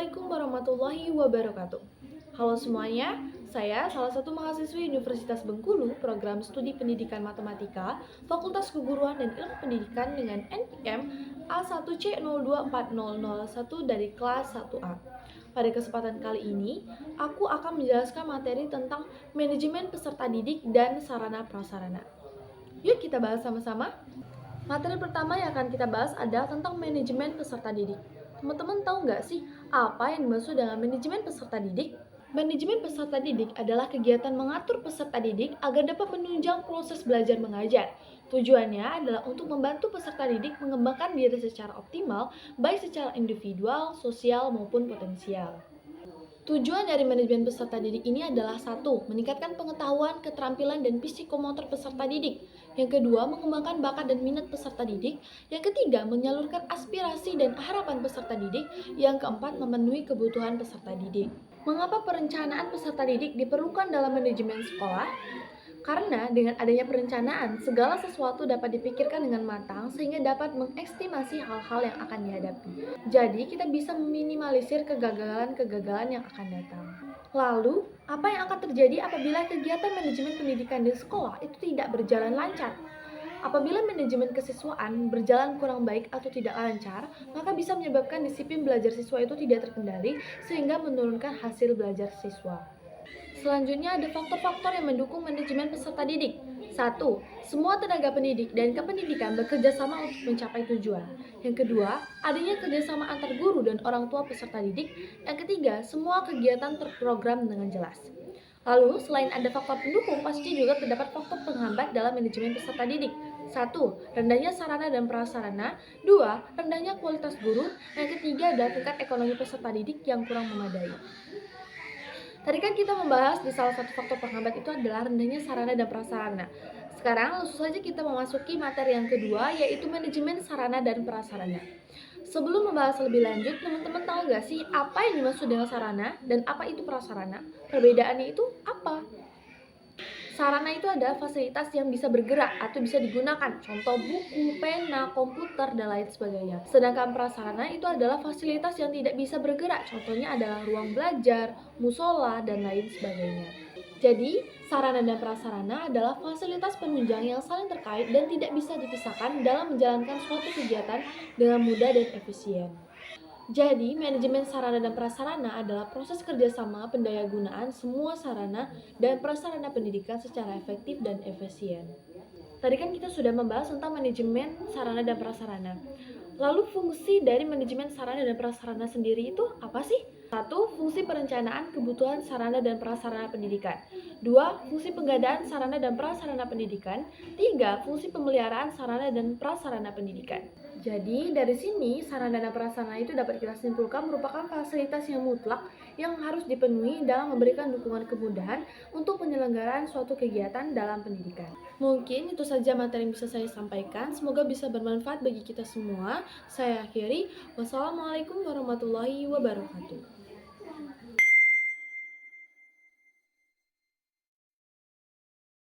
Assalamualaikum warahmatullahi wabarakatuh. Halo semuanya, saya salah satu mahasiswi Universitas Bengkulu, program studi pendidikan matematika, Fakultas Keguruan dan Ilmu Pendidikan dengan NPM A1C024001 dari kelas 1A. Pada kesempatan kali ini, aku akan menjelaskan materi tentang manajemen peserta didik dan sarana prasarana. Yuk kita bahas sama-sama. Materi pertama yang akan kita bahas adalah tentang manajemen peserta didik. Teman-teman tahu nggak sih apa yang dimaksud dengan manajemen peserta didik? Manajemen peserta didik adalah kegiatan mengatur peserta didik agar dapat menunjang proses belajar mengajar. Tujuannya adalah untuk membantu peserta didik mengembangkan diri secara optimal, baik secara individual, sosial, maupun potensial. Tujuan dari manajemen peserta didik ini adalah satu, meningkatkan pengetahuan, keterampilan, dan psikomotor peserta didik. Yang kedua, mengembangkan bakat dan minat peserta didik. Yang ketiga, menyalurkan aspirasi dan harapan peserta didik. Yang keempat, memenuhi kebutuhan peserta didik. Mengapa perencanaan peserta didik diperlukan dalam manajemen sekolah? Karena dengan adanya perencanaan, segala sesuatu dapat dipikirkan dengan matang sehingga dapat mengestimasi hal-hal yang akan dihadapi. Jadi, kita bisa meminimalisir kegagalan-kegagalan yang akan datang. Lalu, apa yang akan terjadi apabila kegiatan manajemen pendidikan di sekolah itu tidak berjalan lancar? Apabila manajemen kesiswaan berjalan kurang baik atau tidak lancar, maka bisa menyebabkan disiplin belajar siswa itu tidak terkendali sehingga menurunkan hasil belajar siswa. Selanjutnya ada faktor-faktor yang mendukung manajemen peserta didik. 1. Semua tenaga pendidik dan kependidikan bekerja sama untuk mencapai tujuan. Yang kedua, adanya kerjasama antar guru dan orang tua peserta didik. Yang ketiga, semua kegiatan terprogram dengan jelas. Lalu, selain ada faktor pendukung, pasti juga terdapat faktor penghambat dalam manajemen peserta didik. 1. Rendahnya sarana dan prasarana. 2. Rendahnya kualitas guru. Yang ketiga adalah tingkat ekonomi peserta didik yang kurang memadai. Tadi kan kita membahas di salah satu faktor penghambat itu adalah rendahnya sarana dan prasarana. Sekarang langsung saja kita memasuki materi yang kedua, yaitu manajemen sarana dan prasarana. Sebelum membahas lebih lanjut, teman-teman tahu nggak sih apa yang dimaksud dengan sarana dan apa itu prasarana? Perbedaannya itu apa? Sarana itu adalah fasilitas yang bisa bergerak atau bisa digunakan, contoh buku, pena, komputer, dan lain sebagainya. Sedangkan prasarana itu adalah fasilitas yang tidak bisa bergerak, contohnya adalah ruang belajar, musola, dan lain sebagainya. Jadi, sarana dan prasarana adalah fasilitas penunjang yang saling terkait dan tidak bisa dipisahkan dalam menjalankan suatu kegiatan dengan mudah dan efisien. Jadi, manajemen sarana dan prasarana adalah proses kerjasama pendayagunaan semua sarana dan prasarana pendidikan secara efektif dan efisien. Tadi kan kita sudah membahas tentang manajemen sarana dan prasarana. Lalu fungsi dari manajemen sarana dan prasarana sendiri itu apa sih? 1. Fungsi perencanaan kebutuhan sarana dan prasarana pendidikan. 2. Fungsi pengadaan sarana dan prasarana pendidikan. 3. Fungsi pemeliharaan sarana dan prasarana pendidikan. Jadi, dari sini sarana dan prasarana itu dapat kita simpulkan merupakan fasilitas yang mutlak yang harus dipenuhi dalam memberikan dukungan kemudahan untuk penyelenggaraan suatu kegiatan dalam pendidikan. Mungkin itu saja materi yang bisa saya sampaikan. Semoga bisa bermanfaat bagi kita semua. Saya akhiri. Wassalamualaikum warahmatullahi wabarakatuh.